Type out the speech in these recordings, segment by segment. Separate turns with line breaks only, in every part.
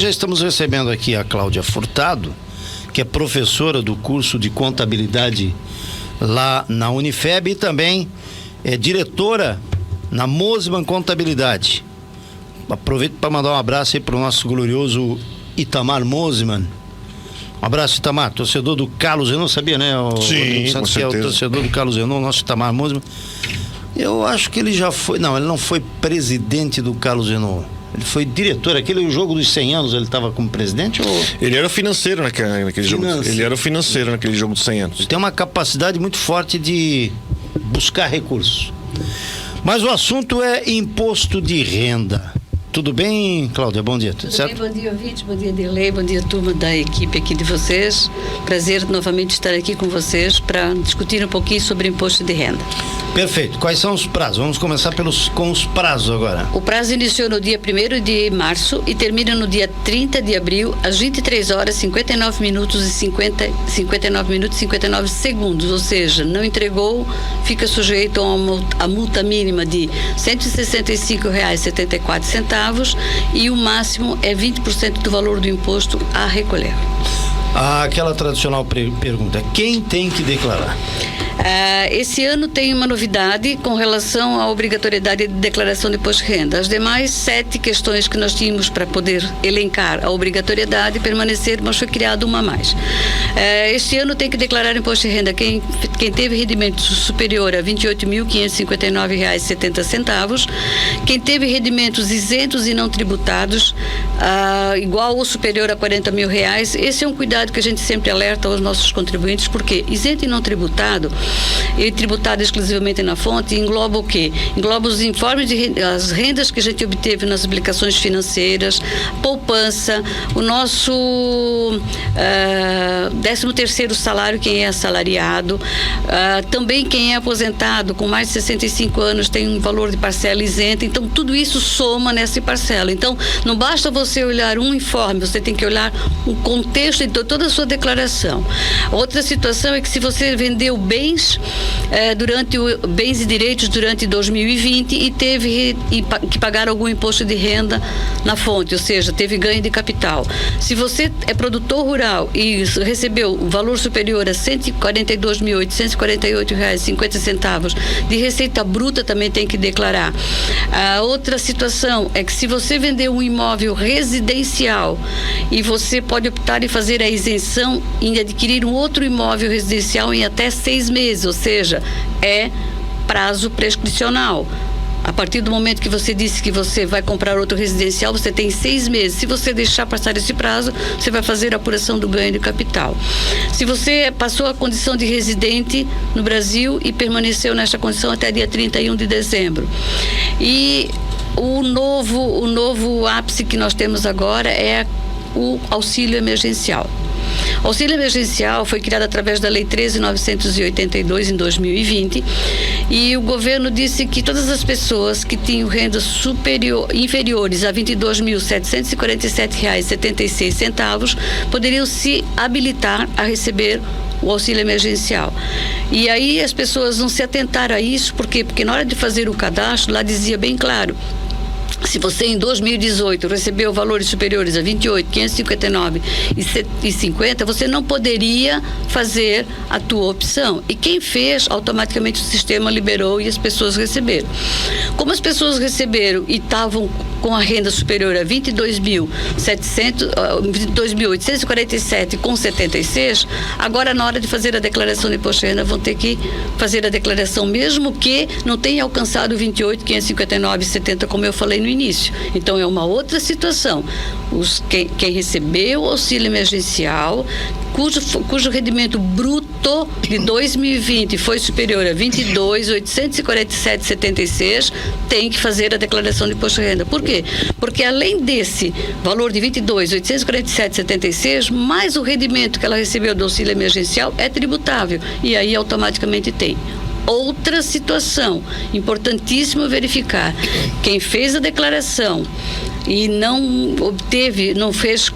Já estamos recebendo aqui a Cláudia Furtado, que é professora do curso de contabilidade lá na Unifeb e também é diretora na Mosman Contabilidade. Aproveito para mandar um abraço aí para o nosso glorioso Itamar Mosman. Um abraço, Itamar, torcedor do Carlos Zenon, sabia, né?
Sim, com certeza.
Que é o torcedor do Carlos Zenon, nosso Itamar Mosman. Eu acho que ele já foi, não, ele não foi presidente do Carlos Zenon. Ele foi diretor, aquele jogo dos 100 anos, ele estava como presidente ou...
Ele era financeiro naquele jogo. Ele era o financeiro naquele jogo dos 100 anos.
Ele tem uma capacidade muito forte de buscar recursos. Mas o assunto é imposto de renda. Tudo bem, Cláudia? Bom dia.
Tudo
certo?
bem, bom dia, ouvinte, bom dia, Dirley, bom dia, turma da equipe aqui de vocês. Prazer novamente estar aqui com vocês para discutir um pouquinho sobre imposto de renda.
Perfeito. Quais são os prazos? Vamos começar com os prazos agora.
O prazo iniciou no dia 1º de março e termina no dia 30 de abril, às 23 horas, 59 minutos e 59 segundos. Ou seja, não entregou, fica sujeito a multa mínima de R$ 165,74 e o máximo é 20% do valor do imposto a recolher.
Aquela tradicional pergunta, quem tem que declarar?
Esse ano tem uma novidade com relação à obrigatoriedade de declaração de imposto de renda. As demais 7 questões que nós tínhamos para poder elencar a obrigatoriedade permaneceram, mas foi criada uma a mais. Este ano tem que declarar imposto de renda quem teve rendimento superior a R$ 28.559,70, quem teve rendimentos isentos e não tributados, igual ou superior a R$ 40 mil. Esse é um cuidado que a gente sempre alerta aos nossos contribuintes, porque isento e não tributado, e tributado exclusivamente na fonte, engloba o quê? Engloba os informes as rendas que a gente obteve nas aplicações financeiras, poupança, o nosso 13º salário, quem é assalariado, também quem é aposentado com mais de 65 anos tem um valor de parcela isenta. Então tudo isso soma nessa parcela. Então não basta você olhar um informe, você tem que olhar o contexto de toda a sua declaração. Outra situação é que se você vendeu bens bens e direitos durante 2020 e teve que pagar algum imposto de renda na fonte, ou seja, teve ganho de capital. Se você é produtor rural e recebeu um valor superior a R$ 142.848,50 de receita bruta, também tem que declarar. A outra situação é que se você vendeu um imóvel residencial e você pode optar em fazer a isenção em adquirir um outro imóvel residencial em até 6 meses, ou seja, é prazo prescricional. A partir do momento que você disse que você vai comprar outro residencial, você tem 6 meses. Se você deixar passar esse prazo, você vai fazer a apuração do ganho de capital. Se você passou a condição de residente no Brasil e permaneceu nesta condição até dia 31 de dezembro. E o novo ápice que nós temos agora é o auxílio emergencial. O auxílio emergencial foi criado através da Lei 13.982 em 2020 e o governo disse que todas as pessoas que tinham rendas inferiores a R$ 22.747,76 poderiam se habilitar a receber o auxílio emergencial. E aí as pessoas não se atentaram a isso, porque na hora de fazer o cadastro, lá dizia bem claro: se você em 2018 recebeu valores superiores a R$ 28.559,50, você não poderia fazer a tua opção. E quem fez, automaticamente o sistema liberou e as pessoas receberam. Como as pessoas receberam e estavam com a renda superior a R$ 22.847,76, agora na hora de fazer a declaração de imposto de renda vão ter que fazer a declaração, mesmo que não tenha alcançado o R$ 28.559,70, como eu falei no início. Então é uma outra situação. Quem recebeu o auxílio emergencial, cujo rendimento bruto de 2020 foi superior a R$ 22.847,76, tem que fazer a declaração de imposto de renda. Por quê? Porque além desse valor de R$ 22.847,76, mais o rendimento que ela recebeu do auxílio emergencial é tributável, e aí automaticamente tem. Outra situação, importantíssimo verificar: quem fez a declaração e não fez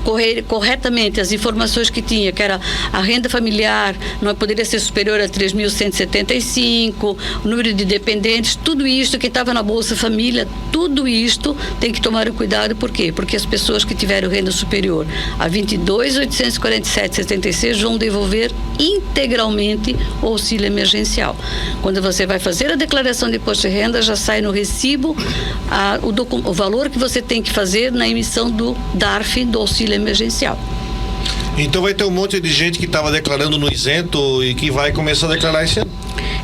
corretamente as informações que tinha, que era a renda familiar não poderia ser superior a 3.175, o número de dependentes, tudo isto, quem estava na Bolsa Família, tudo isto tem que tomar cuidado. Por quê? Porque as pessoas que tiveram renda superior a 22.847,76 vão devolver integralmente o auxílio emergencial. Quando você vai fazer a declaração de imposto de renda, já sai no recibo o valor que você tem que fazer na emissão do DARF, do auxílio emergencial.
Então vai ter um monte de gente que estava declarando no isento e que vai começar a declarar esse ano.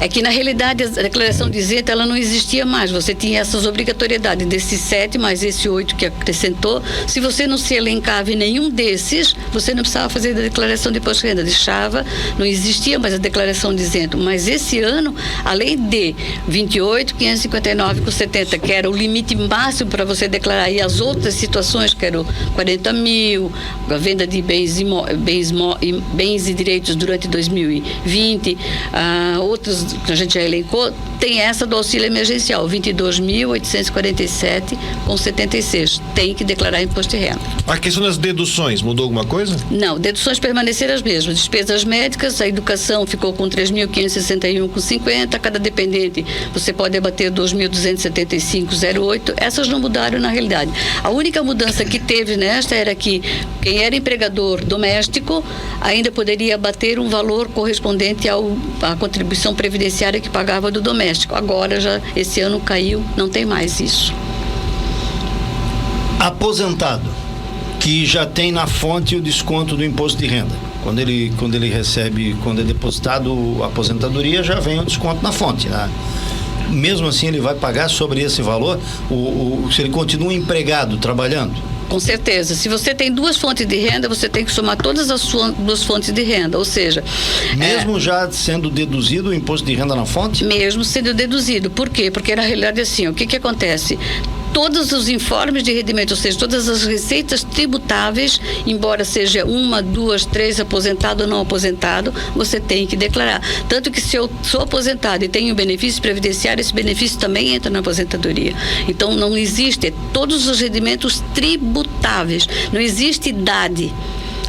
É que, na realidade, a declaração de isento, ela não existia mais. Você tinha essas obrigatoriedades desses 7, mais esse 8 que acrescentou. Se você não se elencava em nenhum desses, você não precisava fazer a declaração de imposto de renda. Deixava, não existia mais a declaração de isento. Mas esse ano, além de 28.559,70, que era o limite máximo para você declarar, e as outras situações, que eram 40 mil, a venda de bens e direitos durante 2020, outros que a gente já elencou, tem essa do auxílio emergencial, 22.847,76. Tem que declarar imposto de renda.
A questão das deduções, mudou alguma coisa?
Não, deduções permaneceram as mesmas. Despesas médicas, a educação ficou com 3.561,50. Cada dependente, você pode abater 2.275,08. Essas não mudaram na realidade. A única mudança que teve nesta era que quem era empregador doméstico ainda poderia abater um valor correspondente à contribuição previdenciária que pagava do doméstico. Agora, já esse ano caiu, não tem mais isso.
Aposentado, que já tem na fonte o desconto do imposto de renda. Quando ele recebe, quando é depositado a aposentadoria, já vem o desconto na fonte, né? Mesmo assim, ele vai pagar sobre esse valor, se ele continua empregado, trabalhando?
Com certeza. Se você tem duas fontes de renda, você tem que somar todas as suas duas fontes de renda, ou seja...
Mesmo já sendo deduzido o imposto de renda na fonte?
Mesmo sendo deduzido. Por quê? Porque na realidade assim, o que acontece? Todos os informes de rendimento, ou seja, todas as receitas tributáveis, embora seja 1, 2, 3, aposentado ou não aposentado, você tem que declarar. Tanto que se eu sou aposentado e tenho benefício previdenciário, esse benefício também entra na aposentadoria. Então não existe, todos os rendimentos tributáveis, não existe idade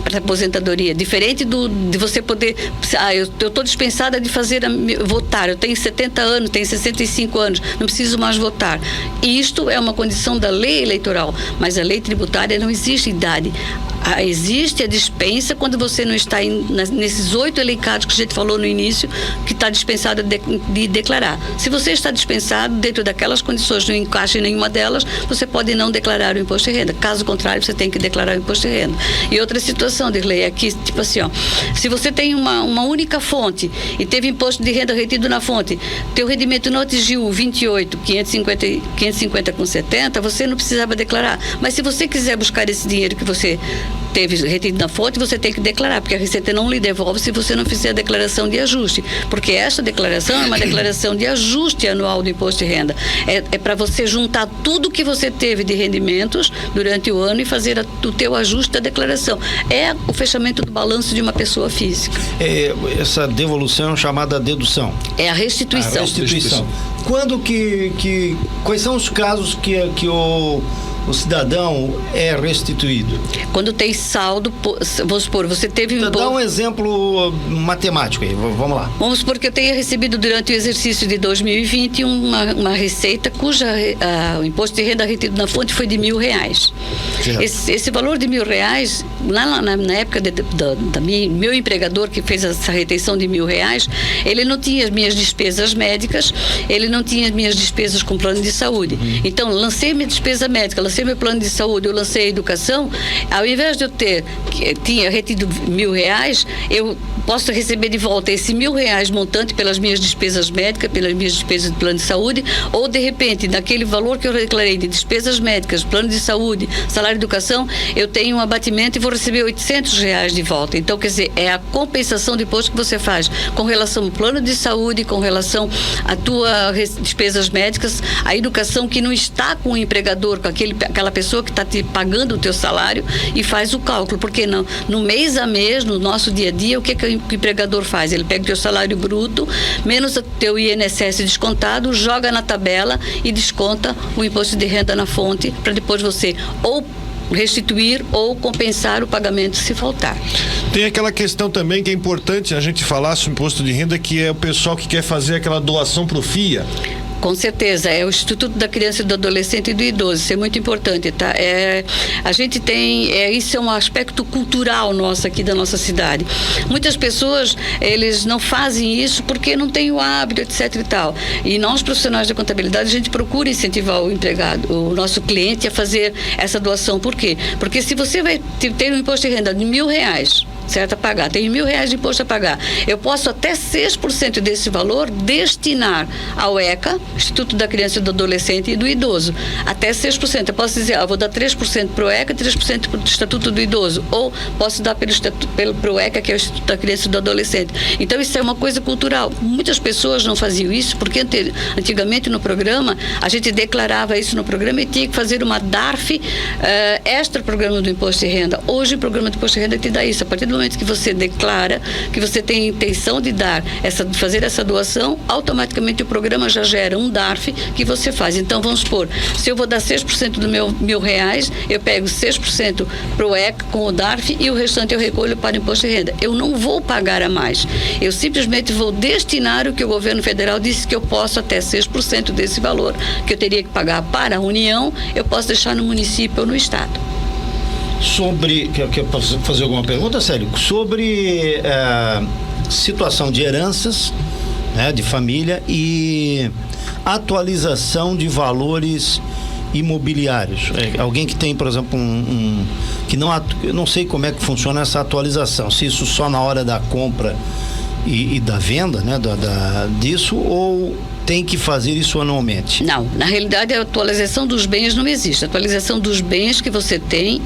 para aposentadoria, diferente de você poder, eu estou dispensada de votar, eu tenho 70 anos, tenho 65 anos, não preciso mais votar. E isto é uma condição da lei eleitoral, mas a lei tributária não existe idade. Existe a dispensa quando você não está nesses 8 elencados que a gente falou no início, que está dispensado de declarar. Se você está dispensado, dentro daquelas condições, não encaixa em nenhuma delas, você pode não declarar o imposto de renda. Caso contrário, você tem que declarar o imposto de renda. E outra situação, Dirley, é que, tipo assim, se você tem uma única fonte e teve imposto de renda retido na fonte, teu rendimento não atingiu 28.550,70, você não precisava declarar. Mas se você quiser buscar esse dinheiro que você teve retido na fonte, você tem que declarar, porque a Receita não lhe devolve se você não fizer a declaração de ajuste, porque esta declaração é uma declaração de ajuste anual do imposto de renda. É para você juntar tudo que você teve de rendimentos durante o ano e fazer o teu ajuste da declaração. É o fechamento do balanço de uma pessoa física.
Essa devolução é chamada dedução.
É a restituição.
A restituição. Quando quais são os casos que o cidadão é restituído?
Quando tem saldo, vamos supor, você teve
Dá um exemplo matemático aí, vamos lá.
Vamos supor que eu tenha recebido durante o exercício de 2020 uma receita cuja o imposto de renda retido na fonte foi de R$1.000. Esse valor de R$1.000, na época meu empregador que fez essa retenção de R$1.000, ele não tinha as minhas despesas médicas, ele não tinha as minhas despesas com plano de saúde. Então, lancei minha despesa médica, lancei meu plano de saúde, eu lancei a educação, ao invés de eu tinha retido R$1.000, eu posso receber de volta esse R$1.000 montante pelas minhas despesas médicas, pelas minhas despesas de plano de saúde, ou de repente, naquele valor que eu declarei de despesas médicas, plano de saúde, salário de educação, eu tenho um abatimento e vou receber R$800 de volta. Então, quer dizer, é a compensação de imposto que você faz com relação ao plano de saúde, com relação à tua despesas médicas, a educação que não está com o empregador, com aquela pessoa que está te pagando o teu salário, e faz o cálculo, porque não, no mês a mês, no nosso dia a dia, o que é que o empregador faz? Ele pega o teu salário bruto, menos o teu INSS descontado, joga na tabela e desconta o imposto de renda na fonte, para depois você ou restituir ou compensar o pagamento se faltar.
Tem aquela questão também que é importante a gente falar sobre imposto de renda, que é o pessoal que quer fazer aquela doação pro FIA.
Com certeza, é o Instituto da Criança e do Adolescente e do Idoso, isso é muito importante, tá? A gente tem, isso é um aspecto cultural nosso aqui da nossa cidade. Muitas pessoas, eles não fazem isso porque não têm o hábito, etc e tal. E nós, profissionais da contabilidade, a gente procura incentivar o empregado, o nosso cliente a fazer essa doação. Por quê? Porque se você vai ter um imposto de renda de R$1.000, certo, a pagar, tem R$1.000 de imposto a pagar, eu posso até 6% desse valor destinar ao ECA, Instituto da Criança e do Adolescente e do Idoso, até 6%, eu posso dizer, vou dar 3% para o ECA, 3% para o Estatuto do Idoso, ou posso dar para o ECA, que é o Instituto da Criança e do Adolescente. Então isso é uma coisa cultural, muitas pessoas não faziam isso, porque antigamente no programa, a gente declarava isso no programa e tinha que fazer uma DARF extra programa do imposto de renda. Hoje o programa do imposto de renda te dá isso, a partir do momento que você declara que você tem a intenção de fazer essa doação, automaticamente o programa já gera um DARF que você faz. Então vamos supor, se eu vou dar 6% do meu R$1.000, eu pego 6% para o ECA com o DARF e o restante eu recolho para o imposto de renda. Eu não vou pagar a mais, eu simplesmente vou destinar o que o governo federal disse que eu posso até 6% desse valor que eu teria que pagar para a União, eu posso deixar no município ou no estado.
Quer fazer alguma pergunta, Célio? Sobre situação de heranças, né, de família e atualização de valores imobiliários. Alguém que tem, por exemplo, que eu não sei como é que funciona essa atualização, se isso só na hora da compra e da venda, né, disso, ou tem que fazer isso anualmente?
Não, na realidade a atualização dos bens não existe. A atualização dos bens que você tem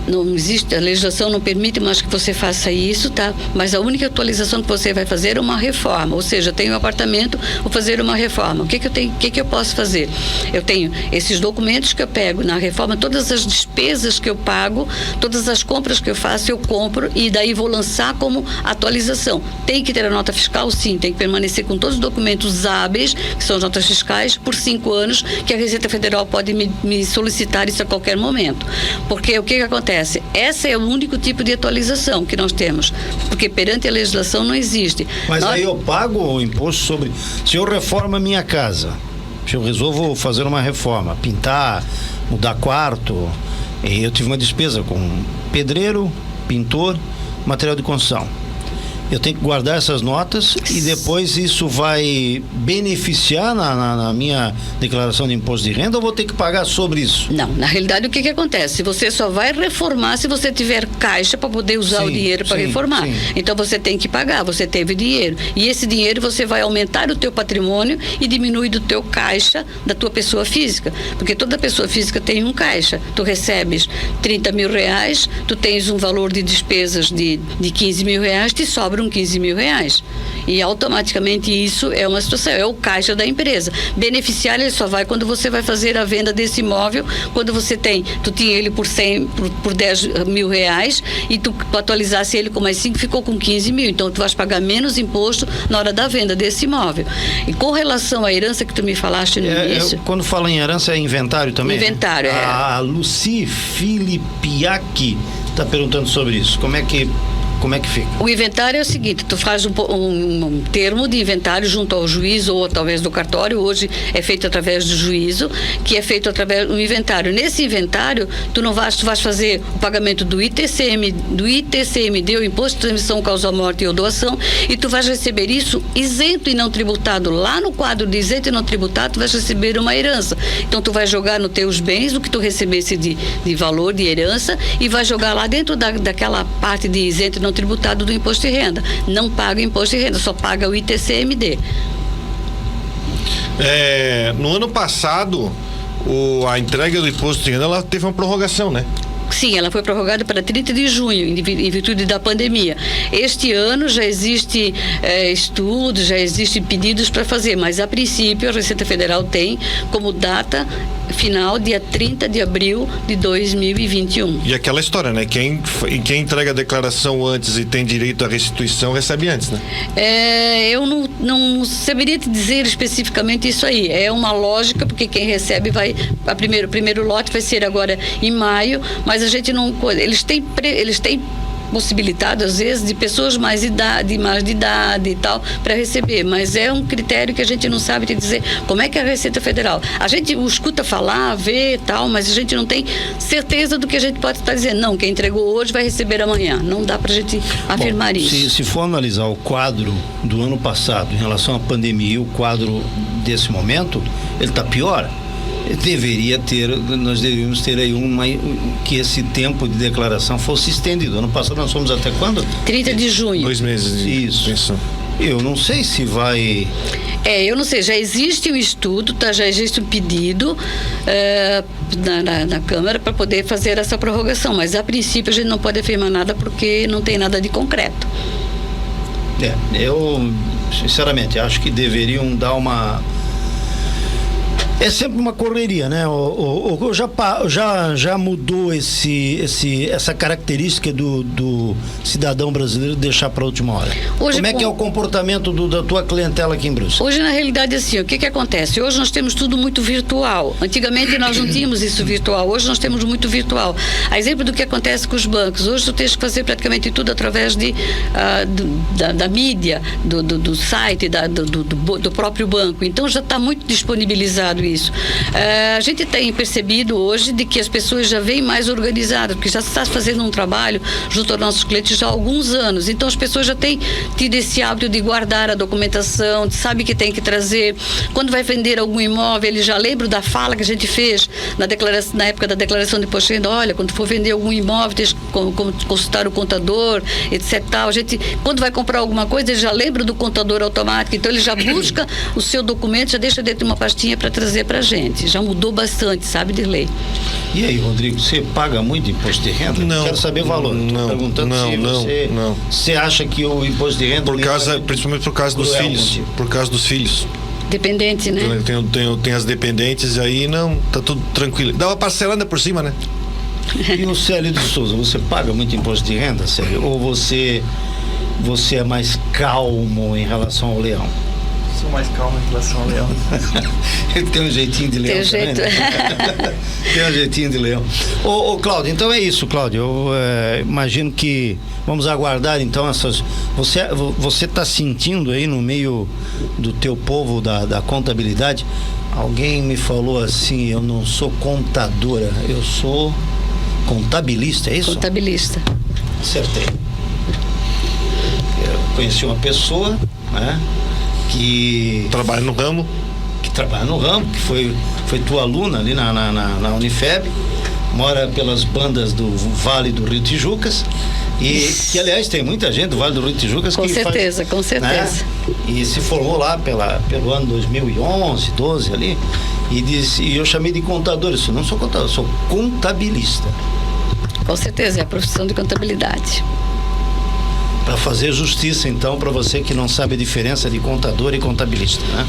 não existe, a legislação não permite mais que você faça isso, tá? Mas a única atualização que você vai fazer é uma reforma, ou seja, eu tenho um apartamento, vou fazer uma reforma. O que eu posso fazer? Eu tenho esses documentos que eu pego na reforma, todas as despesas que eu pago, todas as compras que eu faço, eu compro e daí vou lançar como atualização. Tem que ter a nota fiscal? Sim, tem que permanecer com todos os documentos hábeis, que são as notas fiscais, por 5 anos, que a Receita Federal pode me solicitar isso a qualquer momento. Porque o que acontece? Esse é o único tipo de atualização que nós temos, porque perante a legislação não existe.
Mas aí eu pago o imposto sobre... Se eu reformo a minha casa, se eu resolvo fazer uma reforma, pintar, mudar quarto, e eu tive uma despesa com pedreiro, pintor, material de construção. Eu tenho que guardar essas notas e depois isso vai beneficiar na minha declaração de imposto de renda, ou vou ter que pagar sobre isso?
Não, na realidade o que acontece? Você só vai reformar se você tiver caixa para poder usar o dinheiro para reformar. Sim. Então você tem que pagar, você teve dinheiro. E esse dinheiro você vai aumentar o teu patrimônio e diminuir do teu caixa da tua pessoa física. Porque toda pessoa física tem um caixa. Tu recebes R$30.000, tu tens um valor de despesas de R$15.000, te sobra R$15.000 e automaticamente isso é uma situação, é o caixa da empresa. Beneficiário ele só vai quando você vai fazer a venda desse imóvel, quando tu tinha ele por R$10.000 e tu atualizasse ele com mais 5, ficou com 15.000, então tu vais pagar menos imposto na hora da venda desse imóvel. E com relação à herança que tu me falaste no início...
Quando fala em herança é inventário também?
Inventário,
A Luci Filipiaki está perguntando sobre isso. Como é que fica? O
inventário é o seguinte, tu faz um termo de inventário junto ao juiz ou talvez do cartório, hoje é feito através do juízo, que é feito através do inventário. Nesse inventário, tu vais fazer o pagamento do ITCMD, o Imposto de Transmissão, Causa Morte ou Doação, e tu vais receber isso isento e não tributado. Lá no quadro de isento e não tributado, tu vais receber uma herança. Então tu vai jogar nos teus bens o que tu recebesse de valor de herança e vai jogar lá dentro daquela parte de isento e não tributado do imposto de renda. Não paga imposto de renda, só paga o ITCMD.
No ano passado, a entrega do imposto de renda ela teve uma prorrogação, né?
Sim, ela foi prorrogada para 30 de junho, em virtude da pandemia. Este ano já existe estudos, já existem pedidos para fazer, mas a princípio a Receita Federal tem como data final dia 30 de abril de 2021.
E aquela história, né? Quem entrega a declaração antes e tem direito à restituição recebe antes, né?
Eu não saberia te dizer especificamente isso aí. É uma lógica, porque quem recebe o primeiro lote vai ser agora em maio, mas a gente não... Eles têm possibilitado, às vezes, de pessoas mais de idade e tal, para receber, mas é um critério que a gente não sabe te dizer como é que é a Receita Federal. A gente escuta falar, vê e tal, mas a gente não tem certeza do que a gente pode estar dizendo. Não, quem entregou hoje vai receber amanhã. Não dá para a gente afirmar isso.
Se for analisar o quadro do ano passado em relação à pandemia e o quadro desse momento, ele está pior. Nós deveríamos ter aí que esse tempo de declaração fosse estendido. Ano passado nós fomos até quando?
30 de junho.
2 meses de
Isso. Eu não sei se vai...
eu não sei, já existe um estudo, já existe um pedido na Câmara para poder fazer essa prorrogação, mas a princípio a gente não pode afirmar nada porque não tem nada de concreto.
Eu sinceramente acho que deveriam dar uma... É sempre uma correria, né? Já mudou essa característica do cidadão brasileiro de deixar para a última hora. Como é que é o comportamento da tua clientela aqui em Brusque?
Hoje, na realidade, assim, o que acontece? Hoje nós temos tudo muito virtual. Antigamente nós não tínhamos isso virtual. Hoje nós temos muito virtual. A exemplo do que acontece com os bancos. Hoje tu tens que fazer praticamente tudo através da mídia, do site, do próprio banco. Então já está muito disponibilizado isso. A gente tem percebido hoje de que as pessoas já vêm mais organizadas, porque já se está fazendo um trabalho junto aos nossos clientes já há alguns anos. Então as pessoas já têm tido esse hábito de guardar a documentação, sabe que tem que trazer. Quando vai vender algum imóvel, ele já lembra da fala que a gente fez na época da declaração de imposto de renda. Olha, quando for vender algum imóvel, tem que consultar o contador, etc. A gente, quando vai comprar alguma coisa, ele já lembra do contador automático. Então ele já busca o seu documento, já deixa dentro de uma pastinha para trazer pra gente. Já mudou bastante, sabe, de lei.
E aí, Rodrigo, você paga muito imposto de renda?
Não.
Quero saber o valor.
Não.
Perguntando você acha que o imposto de renda...
Principalmente por causa dos filhos.
Contigo.
Por causa dos filhos.
Dependente, né?
Tem as dependentes e aí tá tudo tranquilo. Dá uma parcelada por cima, né?
E o Célio de Souza, você paga muito imposto de renda, Célio? Ou você é mais calmo em relação ao leão?
Sou mais calmo em relação ao leão.
Ele tem um jeitinho de leão.
Tem um jeito.
Tem um jeitinho de leão. Ô Cláudio, então é isso, Cláudio. Eu imagino que vamos aguardar então essas... Você está sentindo aí no meio do teu povo da contabilidade? Alguém me falou assim, eu não sou contadora, eu sou contabilista, é isso?
Contabilista.
Acertei. Eu conheci uma pessoa, né? Que
trabalha no ramo,
que foi tua aluna ali na Unifeb, mora pelas bandas do Vale do Rio Tijucas, e que aliás tem muita gente do Vale do Rio Tijucas
com certeza. Né?
E se formou lá pelo ano 2011, 12 ali, e eu chamei de contador. Eu não sou contador, sou contabilista.
Com certeza, é a profissão de contabilidade.
Para fazer justiça, então, para você que não sabe a diferença de contador e contabilista, né?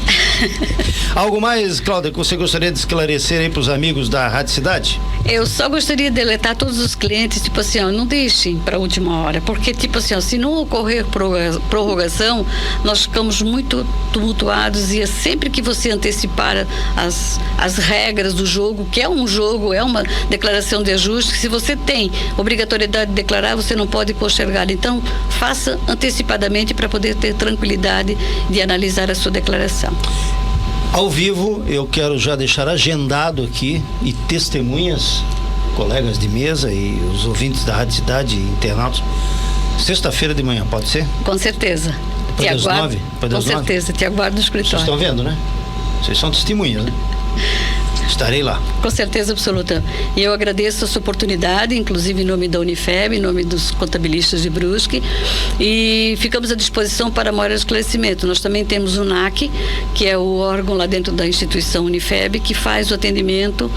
Algo mais, Cláudia, que você gostaria de esclarecer aí para os amigos da Rádio Cidade?
Eu só gostaria de alertar todos os clientes, tipo assim, não deixem para a última hora, porque, tipo assim, se não ocorrer prorrogação, nós ficamos muito tumultuados, e é sempre que você antecipar as regras do jogo, que é um jogo, é uma declaração de ajuste, se você tem obrigatoriedade de declarar, você não pode postergar. Então, faça antecipadamente para poder ter tranquilidade de analisar a sua declaração.
Ao vivo, eu quero já deixar agendado aqui, e testemunhas, colegas de mesa e os ouvintes da Rádio Cidade, internautas, sexta-feira de manhã, pode ser?
Com certeza.
Depois das 9?
Com certeza, te aguardo no escritório.
Vocês estão vendo, né? Vocês são testemunhas, né? Estarei lá.
Com certeza absoluta. E eu agradeço essa oportunidade, inclusive em nome da Unifeb, em nome dos contabilistas de Brusque, e ficamos à disposição para maior esclarecimento. Nós também temos o NAC, que é o órgão lá dentro da instituição Unifeb, que faz o atendimento,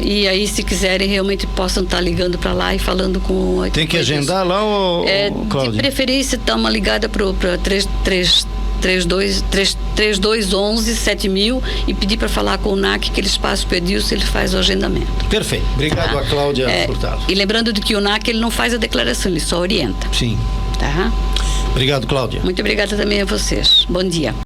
e aí, se quiserem, realmente possam estar ligando para lá e falando com...
Tem que agendar lá, Cláudia?
De preferência, dar uma ligada para 3211-7000 e pedir para falar com o NAC, que eles passam para o Edilson, ele faz o agendamento.
Perfeito. Obrigado a Cláudia Furtado.
E lembrando de que o NAC ele não faz a declaração, ele só orienta.
Sim.
Tá?
Obrigado, Cláudia.
Muito obrigada também a vocês. Bom dia.